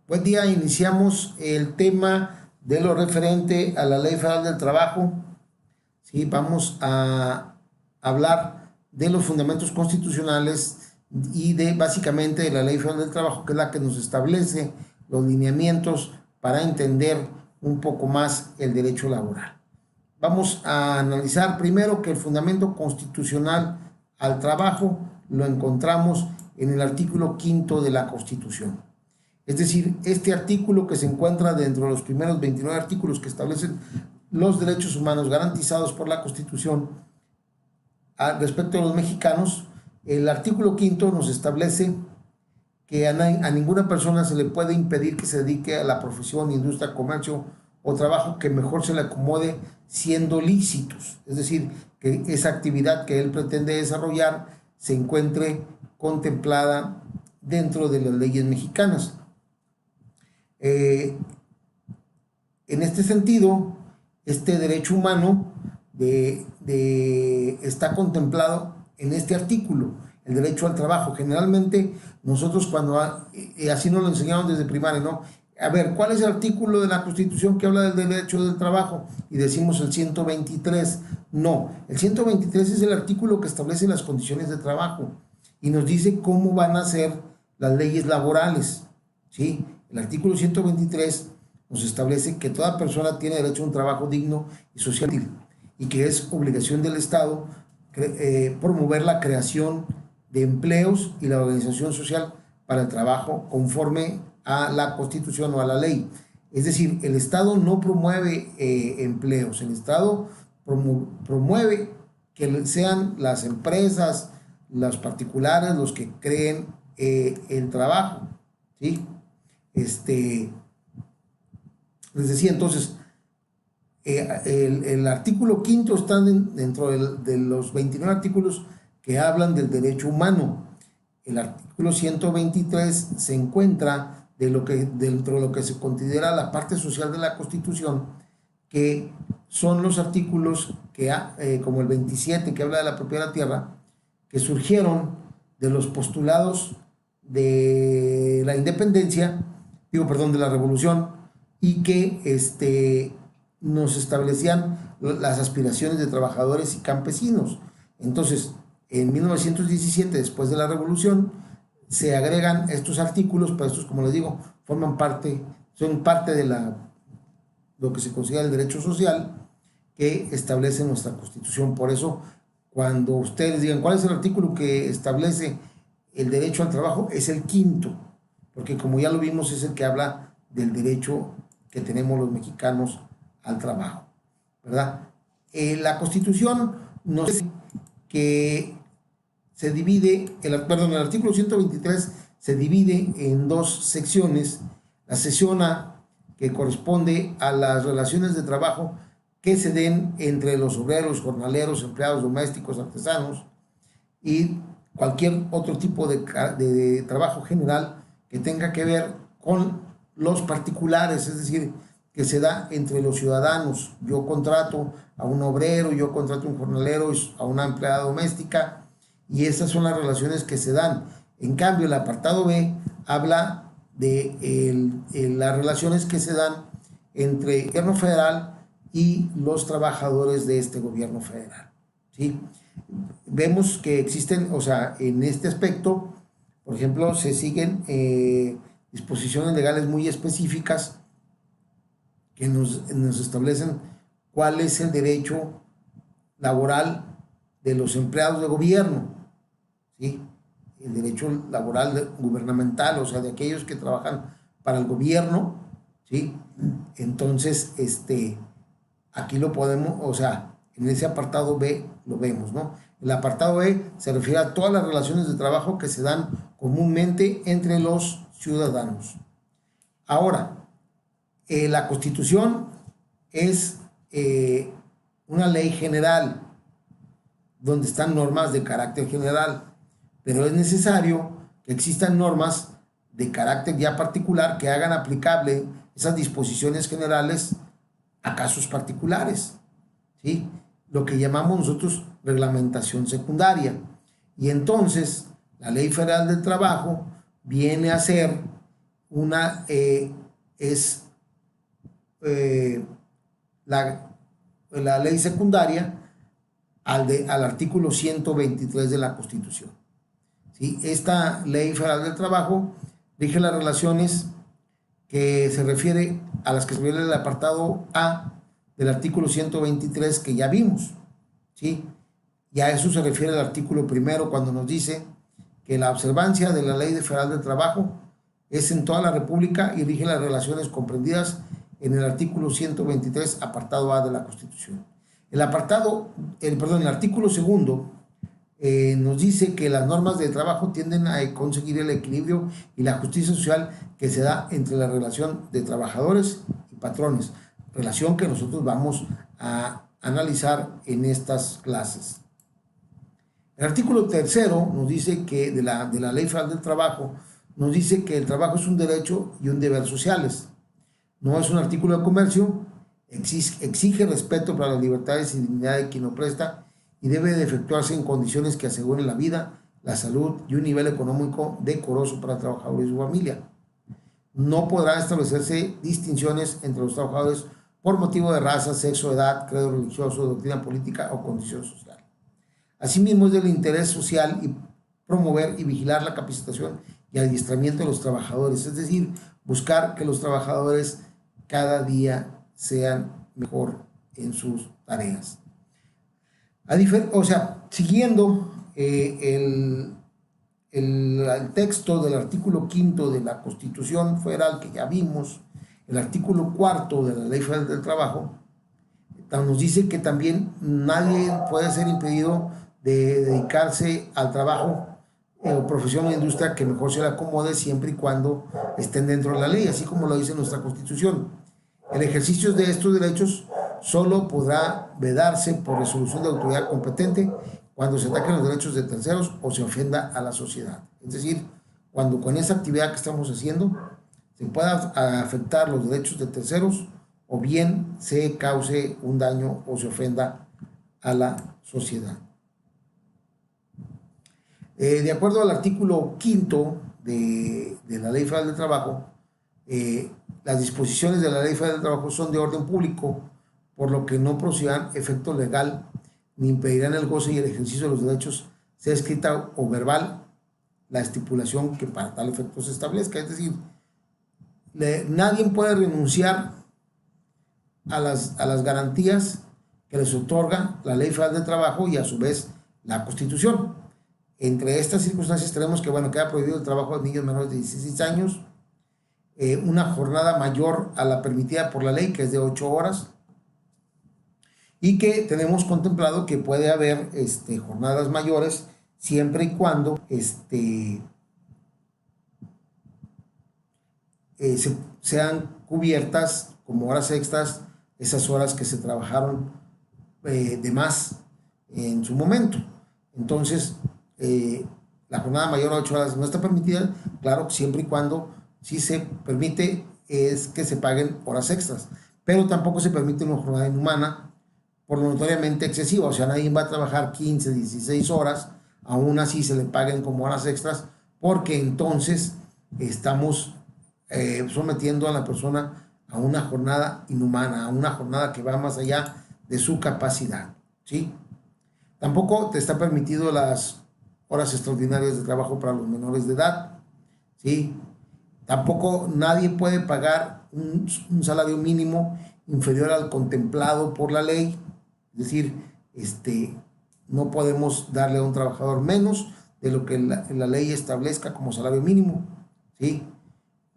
Buen día, iniciamos el tema de lo referente a la Ley Federal del Trabajo. Sí, vamos a hablar de los fundamentos constitucionales y de básicamente de la Ley Federal del Trabajo, que es la que nos establece los lineamientos para entender un poco más el derecho laboral. Vamos a analizar primero que el fundamento constitucional al trabajo lo encontramos en el artículo 5 de la Constitución. Es decir, este artículo que se encuentra dentro de los primeros 29 artículos que establecen los derechos humanos garantizados por la Constitución respecto a los mexicanos, el artículo 5 nos establece que a ninguna persona se le puede impedir que se dedique a la profesión, industria, comercio o trabajo que mejor se le acomode siendo lícitos. Es decir, que esa actividad que él pretende desarrollar se encuentre contemplada dentro de las leyes mexicanas. En este sentido, este derecho humano está contemplado en este artículo, el derecho al trabajo. Generalmente nosotros así nos lo enseñaron desde primaria, ¿no? A ver, ¿cuál es el artículo de la Constitución que habla del derecho del trabajo? Y decimos el 123. No, el 123 es el artículo que establece las condiciones de trabajo y nos dice cómo van a ser las leyes laborales, ¿sí? El artículo 123 nos establece que toda persona tiene derecho a un trabajo digno y social y que es obligación del Estado promover la creación de empleos y la organización social para el trabajo conforme a la Constitución o a la ley. Es decir, el Estado no promueve empleos, el Estado promueve que sean las empresas, los particulares los que creen el trabajo, ¿sí? Les decía entonces, el artículo 5 está dentro de los 29 artículos que hablan del derecho humano. El artículo 123 se encuentra dentro de lo que se considera la parte social de la Constitución, que son los artículos como el 27, que habla de la propiedad de la tierra, que surgieron de los postulados de la independencia, de la revolución, y que nos establecían las aspiraciones de trabajadores y campesinos. Entonces, en 1917, después de la revolución, se agregan estos artículos, pero estos, como les digo, son parte de lo que se considera el derecho social que establece nuestra Constitución. Por eso, cuando ustedes digan cuál es el artículo que establece el derecho al trabajo, es el 5, porque como ya lo vimos, es el que habla del derecho que tenemos los mexicanos al trabajo, ¿verdad? La Constitución nos dice que se divide, el artículo 123 se divide en dos secciones. La sección A, que corresponde a las relaciones de trabajo que se den entre los obreros, jornaleros, empleados domésticos, artesanos y cualquier otro tipo de trabajo general que tenga que ver con los particulares, es decir, que se da entre los ciudadanos. Yo contrato a un obrero, yo contrato a un jornalero, a una empleada doméstica, y esas son las relaciones que se dan. En cambio, el apartado B habla de las relaciones que se dan entre el gobierno federal y los trabajadores de este gobierno federal, ¿sí? Vemos que existen, en este aspecto, por ejemplo, se siguen disposiciones legales muy específicas que nos establecen cuál es el derecho laboral de los empleados de gobierno, ¿sí? El derecho laboral gubernamental, de aquellos que trabajan para el gobierno, ¿sí? Entonces, aquí lo podemos, en ese apartado B lo vemos, ¿no? El apartado B se refiere a todas las relaciones de trabajo que se dan comúnmente entre los ciudadanos. Ahora, la Constitución es una ley general donde están normas de carácter general, pero es necesario que existan normas de carácter ya particular que hagan aplicable esas disposiciones generales a casos particulares, ¿sí? Lo que llamamos nosotros reglamentación secundaria. Y entonces la Ley Federal del Trabajo viene a ser Una es la ley secundaria al artículo 123 de la Constitución. ¿Sí? Esta ley federal del trabajo rige las relaciones que se refiere a las que se refiere el apartado A del artículo 123 que ya vimos, ¿sí? Y a eso se refiere el artículo primero cuando nos dice que la observancia de la ley federal del trabajo es en toda la República y rige las relaciones comprendidas en el artículo 123, apartado A de la Constitución. El artículo segundo nos dice que las normas de trabajo tienden a conseguir el equilibrio y la justicia social que se da entre la relación de trabajadores y patrones, relación que nosotros vamos a analizar en estas clases. El artículo tercero nos dice que de la Ley Federal del Trabajo, nos dice que el trabajo es un derecho y un deber sociales. No es un artículo de comercio, exige respeto para las libertades y dignidad de quien lo presta y debe de efectuarse en condiciones que aseguren la vida, la salud y un nivel económico decoroso para el trabajador y su familia. No podrán establecerse distinciones entre los trabajadores por motivo de raza, sexo, edad, credo religioso, doctrina política o condición social. Asimismo, es del interés social y promover y vigilar la capacitación y adiestramiento de los trabajadores, es decir, buscar que los trabajadores cada día sean mejor en sus tareas. Siguiendo el texto del artículo 5 de la Constitución Federal que ya vimos, el artículo 4 de la Ley Federal del Trabajo, nos dice que también nadie puede ser impedido de dedicarse al trabajo o profesión o industria que mejor se le acomode siempre y cuando estén dentro de la ley, así como lo dice nuestra Constitución. El ejercicio de estos derechos solo podrá vedarse por resolución de autoridad competente cuando se ataquen los derechos de terceros o se ofenda a la sociedad. Es decir, cuando con esa actividad que estamos haciendo se pueda afectar los derechos de terceros o bien se cause un daño o se ofenda a la sociedad. De acuerdo al artículo 5 de la Ley Federal del Trabajo, las disposiciones de la Ley Federal del Trabajo son de orden público, por lo que no producirán efecto legal ni impedirán el goce y el ejercicio de los derechos, sea escrita o verbal, la estipulación que para tal efecto se establezca. Es decir, nadie puede renunciar a las garantías que les otorga la Ley Federal del Trabajo y a su vez la Constitución. Entre estas circunstancias tenemos que, queda prohibido el trabajo de niños menores de 16 años, una jornada mayor a la permitida por la ley, que es de 8 horas, y que tenemos contemplado que puede haber jornadas mayores siempre y cuando sean cubiertas como horas extras esas horas que se trabajaron de más en su momento. Entonces, la jornada mayor a 8 horas no está permitida, claro, siempre y cuando sí se permite es que se paguen horas extras, pero tampoco se permite una jornada inhumana por lo notoriamente excesiva, o sea, nadie va a trabajar 15, 16 horas, aún así se le paguen como horas extras, porque entonces estamos sometiendo a la persona a una jornada inhumana, a una jornada que va más allá de su capacidad, ¿sí? Tampoco te está permitido las horas extraordinarias de trabajo para los menores de edad, ¿sí? Tampoco nadie puede pagar un salario mínimo inferior al contemplado por la ley, es decir, no podemos darle a un trabajador menos de lo que la ley establezca como salario mínimo, ¿sí?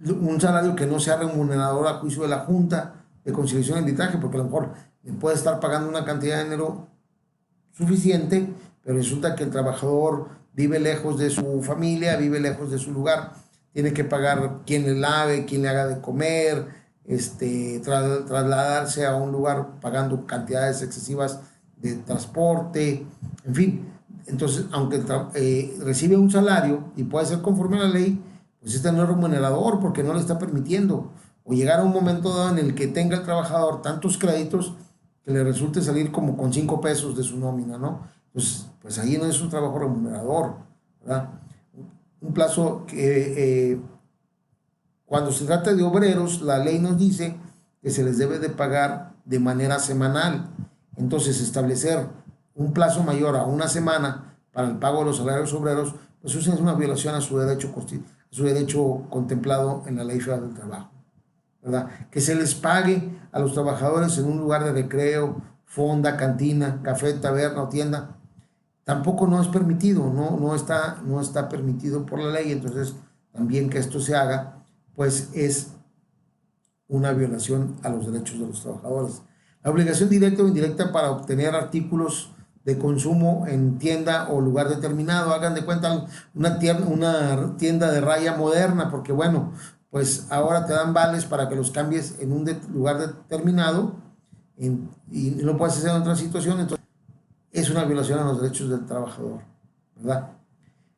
Un salario que no sea remunerador a juicio de la Junta de Conciliación y Arbitraje, porque a lo mejor le puede estar pagando una cantidad de dinero suficiente, pero resulta que el trabajador vive lejos de su familia, vive lejos de su lugar, tiene que pagar quien le lave, quien le haga de comer, trasladarse a un lugar pagando cantidades excesivas de transporte, en fin. Entonces, aunque recibe un salario y puede ser conforme a la ley, pues no es remunerador porque no le está permitiendo, o llegar a un momento dado en el que tenga el trabajador tantos créditos que le resulte salir como con 5 pesos de su nómina, ¿no? Pues ahí no es un trabajo remunerador, ¿verdad? Un plazo Cuando se trata de obreros, la ley nos dice que se les debe de pagar de manera semanal. Entonces, establecer un plazo mayor a una semana para el pago de los salarios obreros, pues eso es una violación a su derecho contemplado en la Ley Federal del Trabajo, ¿verdad? Que se les pague a los trabajadores en un lugar de recreo, fonda, cantina, café, taberna o tienda, tampoco no es permitido, no está permitido por la ley. Entonces también que esto se haga, pues es una violación a los derechos de los trabajadores. La obligación directa o indirecta para obtener artículos de consumo en tienda o lugar determinado, hagan de cuenta una tienda de raya moderna, porque bueno, pues ahora te dan vales para que los cambies en un lugar determinado y no puedes hacer en otra situación. Entonces es una violación a los derechos del trabajador, ¿verdad?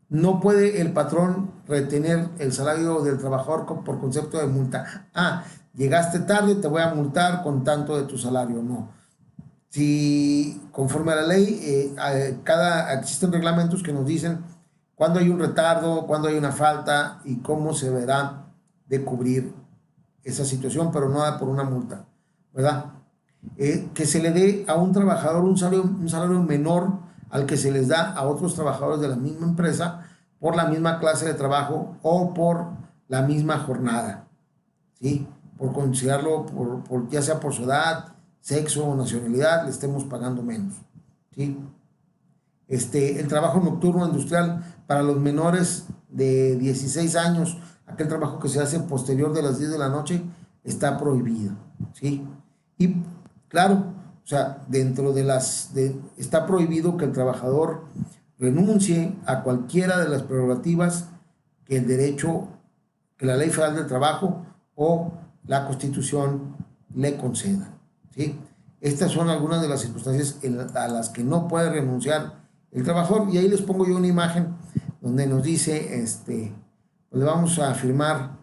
No puede el patrón retener el salario del trabajador por concepto de multa. Ah, llegaste tarde, te voy a multar con tanto de tu salario. No. Si conforme a la ley, existen reglamentos que nos dicen cuándo hay un retardo, cuándo hay una falta y cómo se verá de cubrir esa situación, pero no da por una multa, ¿verdad? Que se le dé a un trabajador un salario menor al que se les da a otros trabajadores de la misma empresa por la misma clase de trabajo o por la misma jornada, ¿sí? Por considerarlo, ya sea por su edad, sexo o nacionalidad, le estemos pagando menos, ¿sí? El trabajo nocturno industrial para los menores de 16 años, aquel trabajo que se hace posterior de las 10 de la noche, está prohibido, ¿sí? Y claro, o sea, está prohibido que el trabajador renuncie a cualquiera de las prerrogativas que el derecho, que la Ley Federal del Trabajo o la Constitución le conceda, ¿sí? Estas son algunas de las circunstancias a las que no puede renunciar el trabajador, y ahí les pongo yo una imagen donde nos dice, pues le vamos a firmar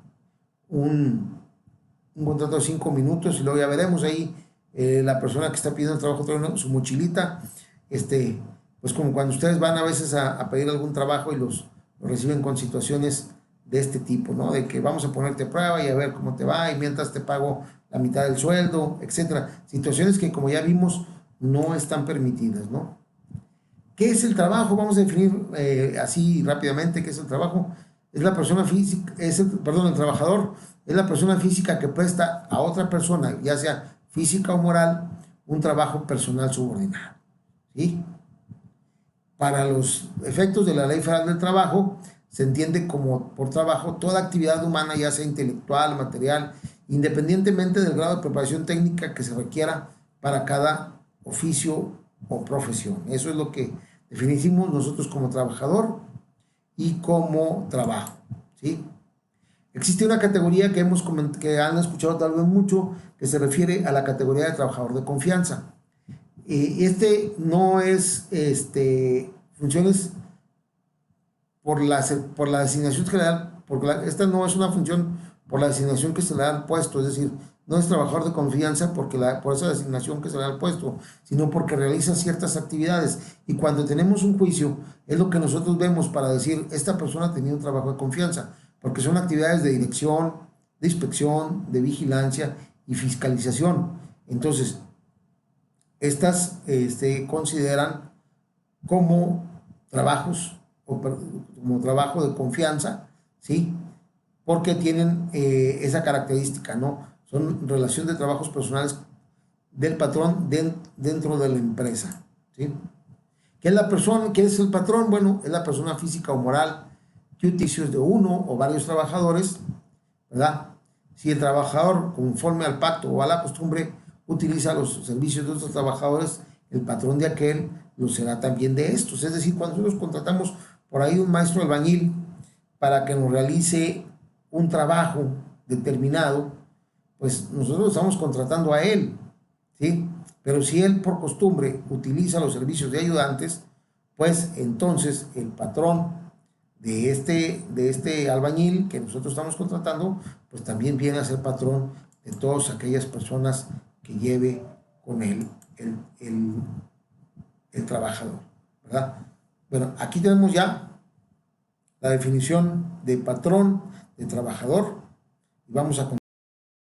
un contrato de 5 minutos y luego ya veremos ahí la persona que está pidiendo el trabajo trae su mochilita, pues como cuando ustedes van a veces a pedir algún trabajo y los reciben con situaciones de este tipo, ¿no? De que vamos a ponerte a prueba y a ver cómo te va y mientras te pago la mitad del sueldo, etcétera. Situaciones que, como ya vimos, no están permitidas, ¿no? ¿Qué es el trabajo? Vamos a definir así rápidamente qué es el trabajo. Es la persona física, el trabajador es la persona física que presta a otra persona, ya sea física o moral, un trabajo personal subordinado, ¿sí? Para los efectos de la Ley Federal del Trabajo, se entiende como por trabajo toda actividad humana, ya sea intelectual, material, independientemente del grado de preparación técnica que se requiera para cada oficio o profesión. Eso es lo que definimos nosotros como trabajador y como trabajo, ¿sí? Existe una categoría que han escuchado tal vez mucho, que se refiere a la categoría de trabajador de confianza. No es funciones por la designación que le dan, esta no es una función por la designación que se le da al puesto, es decir, no es trabajador de confianza por esa designación que se le da al puesto, sino porque realiza ciertas actividades. Y cuando tenemos un juicio, es lo que nosotros vemos para decir, esta persona tenía un trabajo de confianza, porque son actividades de dirección, de inspección, de vigilancia y fiscalización. Entonces, estas consideran como trabajos o como trabajo de confianza, ¿sí? Porque tienen esa característica, ¿no? Son relación de trabajos personales del patrón dentro de la empresa, ¿sí? ¿Qué es el patrón? Bueno, es la persona física o moral que utiliza de uno o varios trabajadores, ¿verdad? Si el trabajador, conforme al pacto o a la costumbre, utiliza los servicios de otros trabajadores, el patrón de aquel lo será también de estos. Es decir, cuando nosotros contratamos por ahí un maestro albañil para que nos realice un trabajo determinado, pues nosotros estamos contratando a él, ¿sí? Pero si él por costumbre utiliza los servicios de ayudantes, pues entonces el patrón de este albañil que nosotros estamos contratando, pues también viene a ser patrón de todas aquellas personas que lleve con él el trabajador, ¿verdad? Bueno, aquí tenemos ya la definición de patrón, de trabajador, y vamos a